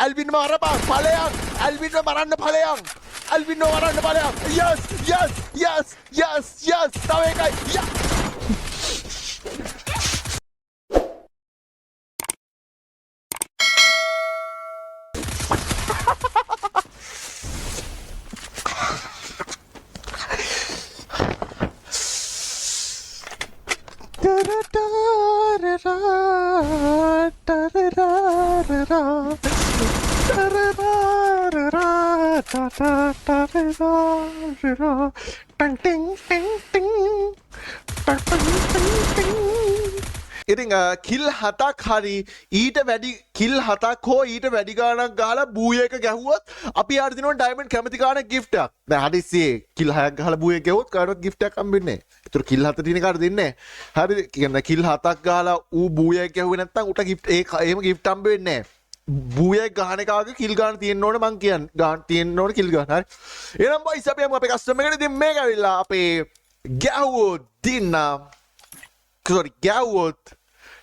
ඇල්වින් මරපන් ඵලයන් ඇල්වින් මරන්න ඵලයන් ඇල්වින් මරන්න ඵලයන් යස් තව එකයි ඉතින් කිල් 7ක් හරි ඊට වැඩි කිල් 7ක් හෝ ඊට වැඩි ගාණක් ගහලා බූයක ගැහුවොත් අපි යාට දෙනවා ඩයමන්ඩ් කැමති ගාණක් gift එකක්. දැන් හදිස්සියේ කිල් 6ක් ගහලා බූයක ගැහුවොත් කාටවත් gift එකක් හම්බෙන්නේ නැහැ. ඒතර කිල් 7 තියෙන කාට දෙන්නේ නැහැ. හරිද? කියන්නේ කිල් 7ක් ගහලා ඌ බූයක ගැහුවේ නැත්නම් උට gift එහෙම gift හම්බ වෙන්නේ නැහැ. බූයක ගහන එකාගේ කිල් ගාණ තියෙන්න ඕනේ මං කියන්නේ. ගාණ තියෙන්න ඕනේ කිල් ගාණ. හරි. එහෙනම් බොයිස් අපි අපේ කස්ටමර් එකට ඉතින් මේක ඇවිල්ලා අපේ ගැහුවොත් දින්න sorry ගැහුවොත්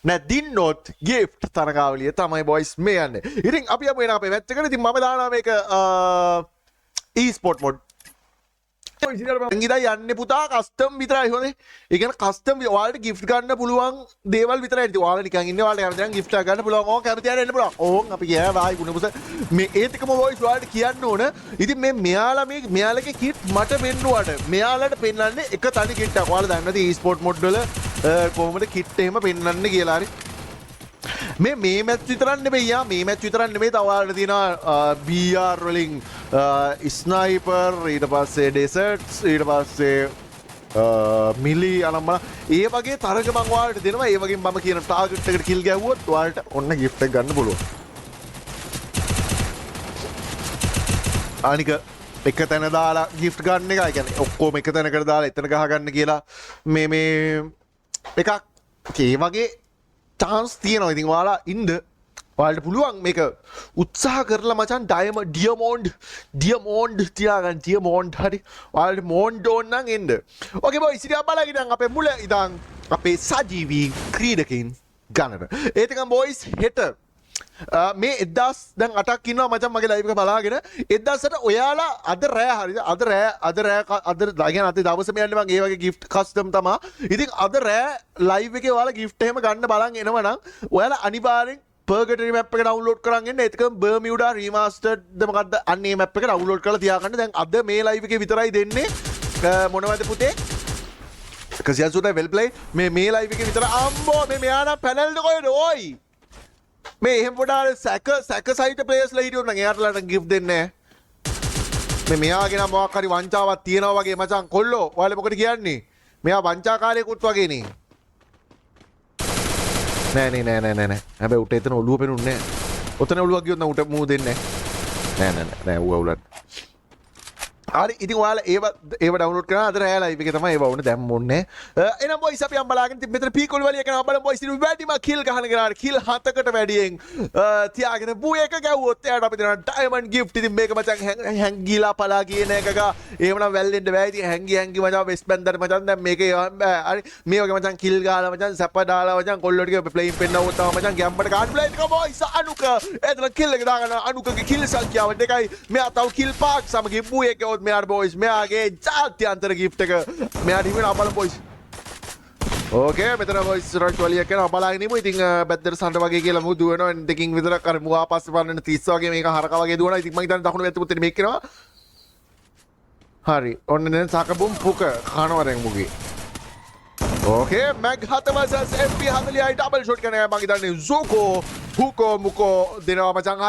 නැදින්නොත් gift තරගාවලිය තමයි බොයිස් මේ යන්නේ. ඉතින් අපි යමු එන අපේ මැච් එකට. ඉතින් මම දානවා මේක e-sport mode. ඉතින් යන්නේ පුතා කස්ටම් විතරයි හොඳේ. ඒ කියන්නේ කස්ටම් ඔයාලට gift ගන්න පුළුවන් දේවල් විතරයි. ඉතින් ඔයාලා නිකන් ඉන්නේ ඔයාලට කැමති නම් gift එකක් ගන්න පුළුවන්. ඕක කැමති අය එන්න පුළුවන්. ඕන් අපි ගියා වායි ගුණපුස මේ ඒත් එකම බොයිස් ඔයාලට කියන්න ඕන. ඉතින් මෙයාලගේ kit මට පෙන්නුවාට මෙයාලට පෙන්වන්නේ එක තනි kit එකක්. ඔයාලා දන්නේ නැති e-sport mode වල කොහොමද kit එහෙම පෙන්වන්නේ කියලා හරි. මේ මැච් විතරක් නෙමෙයි යා මේ මැච් විතරක් නෙමෙයි තව ඔයාලට තියෙනවා BR වලින් ස්නයිපර් ඊට පස්සේ ඩෙසර්ට්ස් ඊට පස්සේ මිලි අනම්මන ඒ වගේ තරග මම ඔයාලට දෙනවා. ඒ වගේම මම කියන ටාගට් එකට කිල් ගැහුවොත් ඔයාලට ඔන්න gift එක ගන්න පුළුවන්. අනික එක තැන දාලා gift ගන්න එක. ඒ කියන්නේ ඔක්කොම එක තැනකට දාලා එතන ගහ ගන්න කියලා මේ එකක් ඒ වගේ chance තියෙනවා. ඉතින් ඔයාලා ඉන්න ඔයාලට පුළුවන් මේක උත්සාහ කරලා මචං ඩියමොන්ඩ් තියාගන්න. ඩියමොන්ඩ් හරි ඔයාලට මොන්ඩ් ඕන නම් එන්න. ඕකේ බොයිස් ඉතින් බලගින් අපේ මුල ඉඳන් අපේ සජීවී ක්‍රීඩකයින් ගන්නට. ඒතකම් බොයිස් හෙට මේ 1000 දැන් 8ක් ඉන්නවා මචං මගේ ලයිව් එක බලාගෙන 1000ට ඔයාලා අද රෑ හරිද අද කියන්නේ අද දවසේම යන්නේ මම ඒ වගේ gift custom තමා. ඉතින් අද රෑ ලයිව් එකේ ඔයාලා gift එහෙම ගන්න බලන් එනවනම් ඔයාලා අනිවාර්යෙන් පර්ගටරි මැප් එක ඩවුන්ලෝඩ් කරන් එන්න. ඒකම බර්මියුඩා රීමාස්ටර්ඩ් ද මොකද්ද අන්න ඒ මැප් එක ඩවුන්ලෝඩ් කරලා තියාගන්න. දැන් අද මේ ලයිව් එකේ විතරයි දෙන්නේ මොනවද පුතේ කසියසුට වෙල් ප්ලේ මේ ලයිව් එකේ විතර අම්බෝ මෙයා නම් පැනල්ද කොහෙද ඕයි මේ එහෙම පොඩා සැක සයිට ප්ලේයර්ස්ලා හිටියොත් නම් එයාටලාට gift දෙන්නේ නැහැ. මෙයාගේ නම් මොකක් හරි වංචාවක් තියනවා වගේ මචං කොල්ලෝ. ඔයාලා මොකද කියන්නේ? මෙයා වංචාකාරයෙකුත් වගේ නේ. නෑ. හැබැයි උට එතන ඔළුව පෙනුන්නේ නෑ. ඔතන ඔළුවක් ගියොත් නම් උට මූ දෙන්නේ නෑ. ඌ අවුලක්. හරි ඉතින් ඔයාලා ඒව ඩවුන්ලෝඩ් කරලා අද රෑ ලයිව් එකේ තමයි ඒව වුණ දැන් මොන්නේ. එහෙනම් බොයිස් අපි අම්බලාගෙන ඉතින් මෙතන පීකොල් වලිය කරනවා බලමු බොයිස් ඉතින් වැඩිම කිල් ගහන කෙනාට කිල් 7කට වැඩියෙන් තියාගෙන බූ එක ගැව්වොත් එයාට අපි දෙනවා ඩයමන්ඩ් ගිෆ්ට්. ඉතින් මේක මචං හැංගිලා පලා කියන එකක එහෙමනම් වැල්ලෙන්න බෑ. ඉතින් හැංගි මචං වෙස් බැන්දර මචං දැන් මේකේ හරි මේ වගේ මචං කිල් ගහලා මචං සැප දාලා මචං කොල්ලෝ ටික ප්ලේයින් පෙන්නවොත් තමයි මචං ගැම්බට කාඩ් ප්ලේ එක බොයිස් අනුක එතන කිල් එක දාගන්න අනුකගේ කිල් සංඛ්‍යාව දෙකයි මෙයා තව කිල් පාක් සමගින් බූ එක මෙයාට බොයිස් මෙයාගේ ජාත්‍යන්තර gift එක මෙයාට හිමින අපල බොයිස්. ඕකේ මෙතන බොයිස් රොච් වලිය කරන බලාගෙන ඉමු. ඉතින් බැද්දට සඳ වගේ කියලා මු දුවනවා දෙකින් විතරක් අර මුවා පස්සේ බලන්න 30 වගේ මේක හරක වගේ දුවනවා. ඉතින් මම හිතන්නේ දකුණු පැත්තේ පුතේ මේක කරනවා. හරි ඔන්න දැන් සකබුම් පුක කනවා දැන් මුගේ. ඕකේ මැග් 7 vs MP40යි ඩබල් ෂොට් කරන මම හිතන්නේ සුකෝ හුකෝ මුකෝ දෙනවා මචං.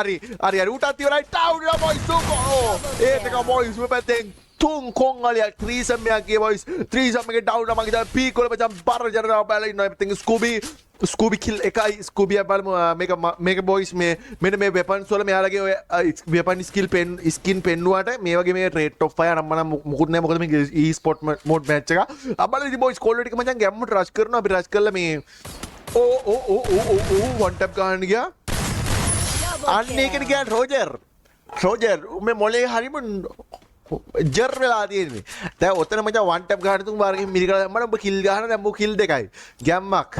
හරි උටත් ඉවරයි ටවුන් ලා බොයිස් සුකෝ ඒත් එක බොයිස් මෙපැත්තෙන් තුන් කොංගලියක් ත්‍රීසම් එකක් ගේ බොයිස්. ත්‍රීසම් එකේ ඩවුන් මම හිතන්නේ පීකොල මචං බර ජනරාව බලලා ඉන්නවා. ඉතින් ස්කූබි කිල් එකයි ස්කූබි බලමු මේක බොයිස් මෙන්න මේ වෙපන්ස් වල මෙයාලගේ ඔය වෙපන් ස්කින් පෙන්නුවාට මේ වගේ මේ රේට් ඔෆ් ෆයර් නම් මොකුත් නැහැ. මොකද මේ e-sport mode match එක අපල ඉතින් බොයිස් කොල්ලෝ ටික මචං ගැම්මුට රෂ් කරනවා. අපි රෂ් කරලා මේ වන් ටැප් ගන්න ගියා. අන්න ඒකනේ කියන්නේ රෝජර් මේ මොලේ හරිම ජර් වෙලා තියෙන්නේ. දැන් ඔතන මචං වන් ටැප් ගන්න තුන් වාරකින් මිරිකලා දැම්මම ඔබ කිල් ගහන දැන් ඔබ කිල් දෙකයි ගැම්මක්.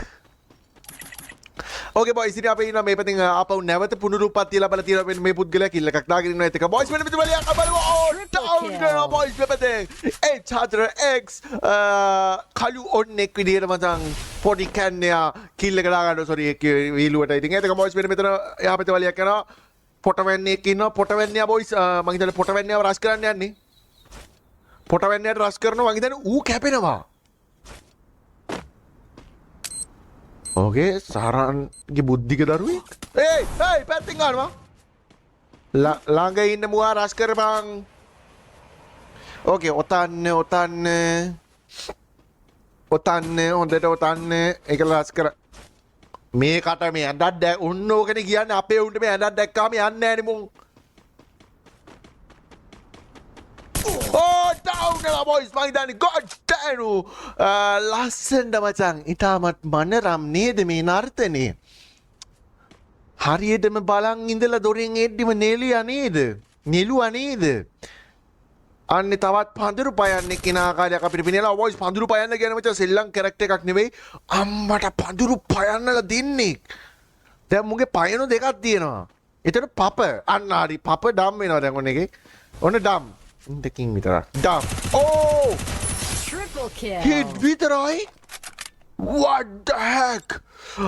ඕකේ බොයිස් ඉතින් අපි ඉන්න මේ පැතින් ආපහු නැවත පුනරුත්පත්ති ලැබලා තියෙනවා මේ පුද්ගලයා කිල්ල එකක් දාගෙන ඉන්නවා ඒක බොයිස් මෙන්න මෙතන බලයක් බලමු ඩවුන් කරනවා බොයිස් මෙතන ඒ චාතර එක්ස් කලු ඔන්නෙක් විදියට මචං පොඩි කැන්නයා කිල්ල එක දාගන්න සෝරි ඒක වීලුවට ඉතින් ඒක බොයිස් මෙන්න මෙතන එහා පැත්තේ බලයක් කරනවා පොටවැන්නේක් ඉන්නවා පොටවැන්නයා බොයිස් මම හිතන්නේ පොටවැන්නයාව රෂ් කරන්න යන්නේ පොටවැන්නයාට රෂ් කරනවා මම හිතන්නේ ඌ කැපෙනවා ඕකේ සාරන්ගේ බුද්ධික දරුවෙක් ඒයි පැත්තින් ගන්නවා ළඟ ඉන්න මුවා රස් කරපන් ඕකේ ඔතන්න හොඳට ඔතන්න ඒක රස් කර මේ කට මේ ඇඳක් දැක් ඔන්න ඕකනේ කියන්නේ අපේ උන්ට මේ ඇඳක් දැක්කාම යන්නේ නෑනේ මුන් down now boys මයිදානි god damn ලස්සනට මචං ඊටමත් මනරම් නේද මේ නර්තනේ හරියටම බලන් ඉඳලා දොරෙන් එද්දිම නෙළුවා නේද අන්නේ තවත් පඳුරු පයන්නේ කෙනා ආකාරයක් අපිට පිනලා boys පඳුරු පයන්න කියන මචං සෙල්ලම් කැරක්ටර් එකක් නෙවෙයි අම්මට පඳුරු පයන්නලා දෙන්නේ දැන් මුගේ පයන දෙකක් තියෙනවා එතන පප අන්න හරි පප ඩම් වෙනවා දැන් ඔන්න එකේ ඔන්න ඩම් දෙකින් විතරක් ඩම් ඕ Triple kill. හිට් විතරයි what the heck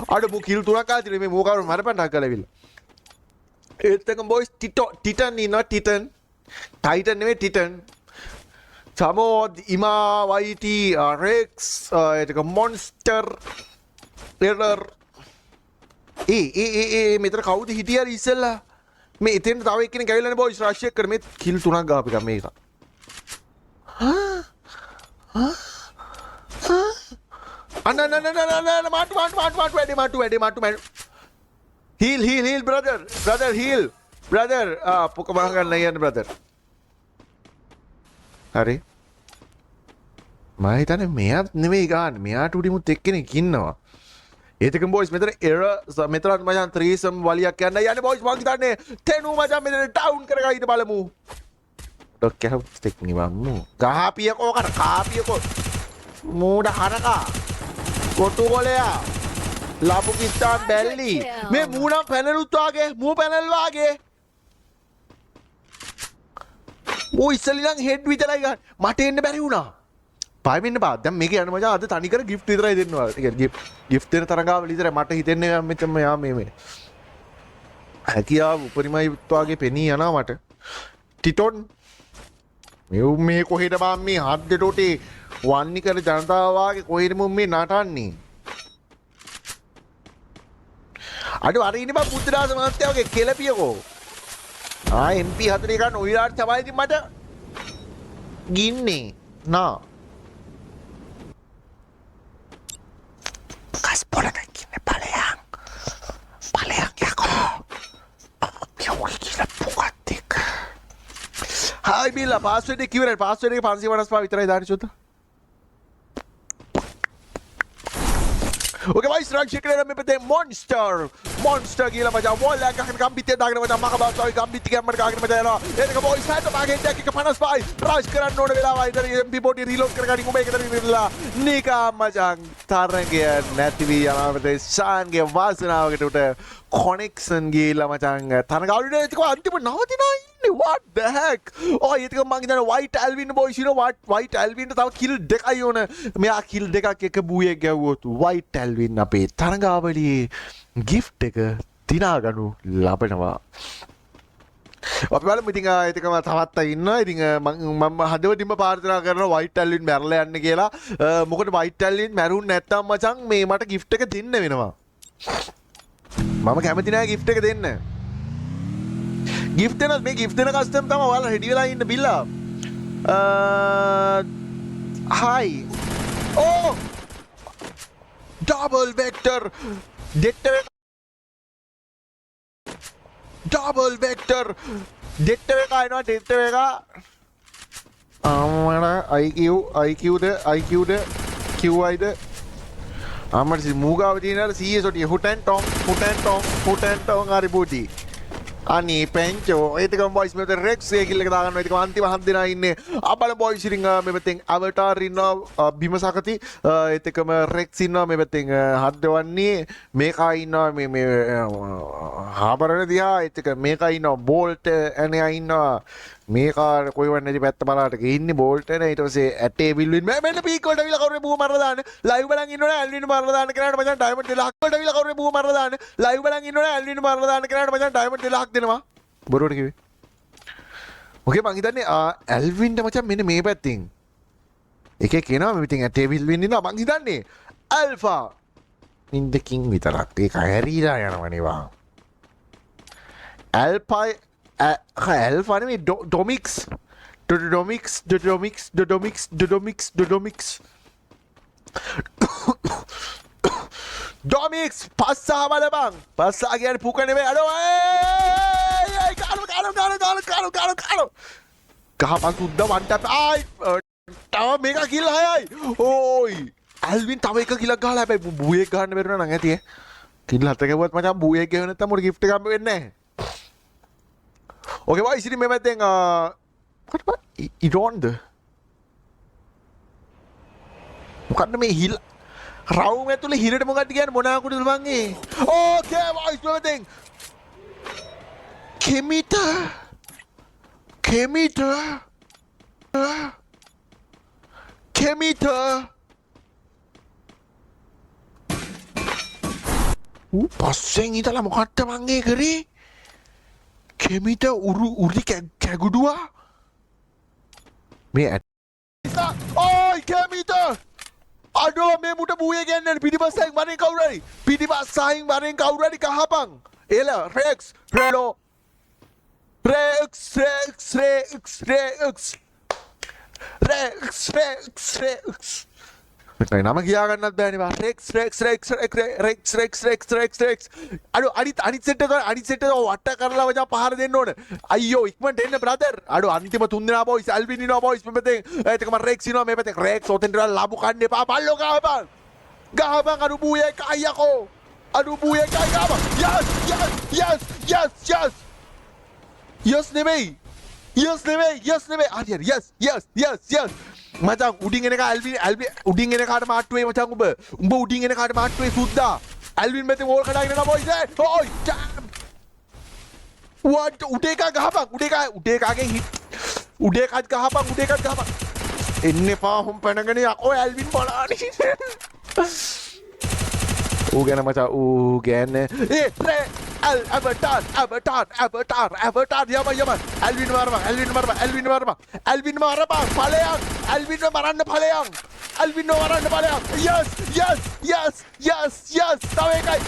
අර මු කිල් තුනක් ආදිනේ මේ මොකවරු මරපණ්ඩක් කරලාවිල්ලා ඒත් එක බොයිස් ටිටන් ඉන්නවා ටිටන් ටයිටන් නෙවෙයි ටිටන් සමෝද් ඉමා වයිටි රෙක්ස් ඒක මොන්ස්ටර් එරර් මෙතන කවුද හිටියද ඉස්සෙල්ලා මේ එතෙන් තව එක්කෙනෙක් ඇවිල්ලානේ බොයිස් රෂ් එක කර මේ කිල් තුනක් ගාපු එක මේක අන්න මාටු වැඩි heal brother heal brother පොක මහගන්න යන්න brother හරි මම හිතන්නේ මෙයාත් නෙවෙයි ගන්න මෙයාට උඩිමුත් එක්කෙනෙක් ඉන්නවා ඒතකම් බොයිස් මෙතන මෙතනත් මචං ත්‍රීසම් වලියක් යන්න යන්නේ බොයිස් මං හිතන්නේ තෙනු මචං මෙතන ටවුන් කරගා ඉඳ බලමු ඩොක් කැහුම් ස්ටික් නිවම්මු ගහපියකෝ කර කාපියකෝ මූඩ හරකා කොටු කොලයා ලබුකිස්තාන් බැල්ලි මේ මූණම් පැනලුත් වාගේ මූ පැනල් වාගේ මූ ඉස්සෙල්ලා නම් හෙඩ් විතරයි ගන්න මට එන්න බැරි වුණා පයිමින්න බා දැන් මේක යන මචං අද තනිකර ගිෆ්ට් විතරයි දෙන්නවා ඒ ගිෆ්ට් දෙන තරඟාවල විතරයි මට හිතෙන්නේ මෙතන යා මේ හැකියාව උපරිමයි වාගේ පෙනී යනවා මට ටිටොන් මේ කොහෙද බා මේ හත් දෙටෝටේ වන්නි කර ජනතාව වාගේ කොහෙද මේ නටන්නේ අඩු අර ඉන්නේ බා බුද්ධදාස මහත්තයා වගේ කෙලපියකෝ MP 4 ගන්න ඔයාට තමයි ඉතින් මට ගින්නේ නා Kaspolitakin paleang yako. Yung kila pukatik. Hi Bila, password එක කිව්වනේ password එක 555 විතරයි දාන්න චුත්ත. Okay boys, run check කරලා මේ පැත්තේ monster කියලා මචං wall එක ගහගෙන ගම්බිත්තේ දාගෙන මචං මකබාසාවි ගම්බිත්ති කැම්මර ගහගෙන මචං යනවා. ඒක boys හැට මාගේ ටැක් එක 55 රාජ් කරන්න ඕන වෙලාවයි. ඉතින් MP40 රීලෝඩ් කරගනිමු මේක ඉතින්ලා නිකා මචං තරංගය නැති වී යනවා. ෂාන්ගේ වාසනාවකට උට කොනෙක්ෂන් ගිහලා මචං තරංගාවුනේ ඒක අන්තිම නවතිනා ඉන්නේ what the heck ඔය ඒක මං හිතන්නේ white alvin boys you know what white alvin තව kill දෙකයි ඕන මෙයා kill දෙකක් එක බූයේ ගැව්වොත් white alvin අපේ තරංගාවලියේ gift එක දිනා ගනු ලබනවා අපි බලමු ඉතින් ඒකම තවත් ඉන්නවා ඉතින් මම හදවතින්ම ප්‍රාර්ථනා කරනවා white alvin මැරලා යන්න කියලා මොකද white alvin මැරුන් නැත්තම් මචං මේ මට gift එක දෙන්න වෙනවා මම කැමති නෑ gift එක දෙන්න gift දෙන මේ gift දෙන කස්ටම් තමයි ඔයාලා රෙඩි වෙලා ඉන්න බිල්ලා hi oh double vector detector double vector detector එක ආනවා detector එක IQ ද QI ද අමරසි මූගාව තියෙනවා CS ඔටිය හුටන් ටොන් හරි බෝටි අනි පෙන්චෝ ඒකම බොයිස් මෙතන රෙක්ස් කියලා දාගන්නවා. ඒක අන්තිම හත් දෙනා ඉන්නේ. අපල බොයිස් ඉතින් මේ පැත්තෙන් අවතාර් ඉන්නවා බිම සකති. ඒකම රෙක්ස් ඉන්නවා මේ පැත්තෙන් හත් දෙවන්නේ. මේකා ඉන්නවා මේ හාබරන දිහා. ඒක මේකා ඉන්නවා බෝල්ට් එනවා ඉන්නවා. මේකා කොයි වන්නේදි පැත්ත බලකට ගිහින්නේ බෝල්ට් එන ඊට පස්සේ ඇටේ විල්වින් මෙන්න පීක් වලට විලා කවුරුනේ බුව මරලා දාන්න. ලයිව් බලන් ඉන්නවනේ ඇල්වින් මරලා දාන්න කරාට මචං ඩයමන්ඩ් 2 ලක්ෂ වලට විලා කවුරුනේ බුව මරලා දාන්න. ලයිව් බලන් ඉන්නවනේ ඇල්වින් මරලා දාන්න කරාට මචං ඩයමන්ඩ් 2 ලක්ෂ දෙනවා. බොරුවට කිව්වේ. ඔකේ මං හිතන්නේ ඇල්වින්ට මචං මෙන්න මේ පැත්තෙන් එකේ කියනවා මේ ඉතින් ඇටේ විල්වින් ඉන්නවා මං හිතන්නේ ඇල්ෆා ඉන්දකින් විතරක් ඒක හැරීලා යනවනේ වා. ඇල්ෆා ඇල්ෆා නෙමෙයි ඩොමික්ස් ඩොමික්ස් පස්සා බලපන් පස්සා කියන්නේ පුක නෙමෙයි අඩෝ කාලෝ ගහපන් සුද්ද වන් ටැප් ආයි තව මේක කිල් හයයි ඕයි ඇල්වින් තව එක කිලක් ගහලා හැබැයි බුයෙක් ගන්න බැරුණා නම් ඇති කිල් හත ගැවුවත් මචං බුයෙක් ගෙව නැත්තම් මොකද gift එකක් වෙන්නේ නැහැ. ඕකේ වයිස් ඉතින් මේ පැත්තෙන් ඉරොන්ද මොකක්ද මේ හිල් රවුම් ඇතුලේ හිරට මොකක්ද කියන්නේ මොනාකුටද බං ඒ ඕකේ වයිස් මේ පැත්තෙන් කෙමිට පස්සෙන් ඉතලා මොකක්ද මං ඒ කරේ කෙමිට උරි කැගුඩුවා මේ ඕයි කෙමිට අඩෝ මේ මුට බූයේ ගන්නන්නේ පිටිපස්සෙන් වරෙන් කවුරුරි පිටිපස්සෙන් වරෙන් කවුරුරි කහපන් එල රෙක්ස් රෙලෝ රෙක්ස් මෙතන නම කියා ගන්නත් බෑනේ බා රෙක්ස් අඩෝ අනිත් සෙට් එක වට කරලා වජා පහර දෙන්න ඕන අයියෝ ඉක්මනට එන්න බ්‍රදර් අඩෝ අන්තිම තුන් දෙනා බොයිස් ඇල්වින් ඉනවා බොයිස් මේ පැත්තේ ඒකම රෙක්ස් ඉනවා මේ පැත්තේ රෙක්ස් ඔතෙන්ට ලබු කන්න එපා පල්ලෝ ගහපන් අඩු බූයේ කයියකෝ අඩු බූයේ කයි ගහපන් යස් නෙමෙයි හරි යස් මචං උඩින් එන එක ඇල්වින් උඩින් එන කාට මාට්ටුවේ මචං උඹ උඩින් එන කාට මාට්ටුවේ සුද්දා ඇල්වින් මෙතේ ඕල් කඩාගෙන යනවා බොයිස් ඕයි what උඩේ එකා ගහපන් උඩේ එකාගේ හිට් උඩේ එකත් ගහපන් එන්නේ පා හොම් පැනගෙන යකෝ ඇල්වින් බලන්නේ ඌ ගැන මචං ඌ ගැන Avatar යම ඇල්වින් මරපන් ඵලයන් ඇල්වින් මරන්න ඵලයන් yes තව එකයි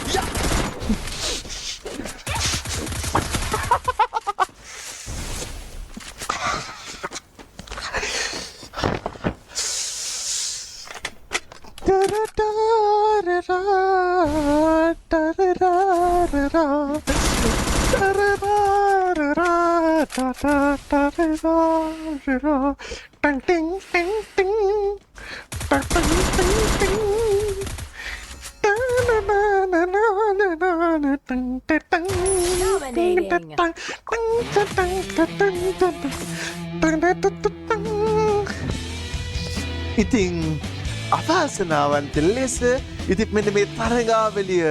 ඉතින් අවාසනාවන්ත ලෙස ඉතින් මෙන්න මේ තරඟාවලිය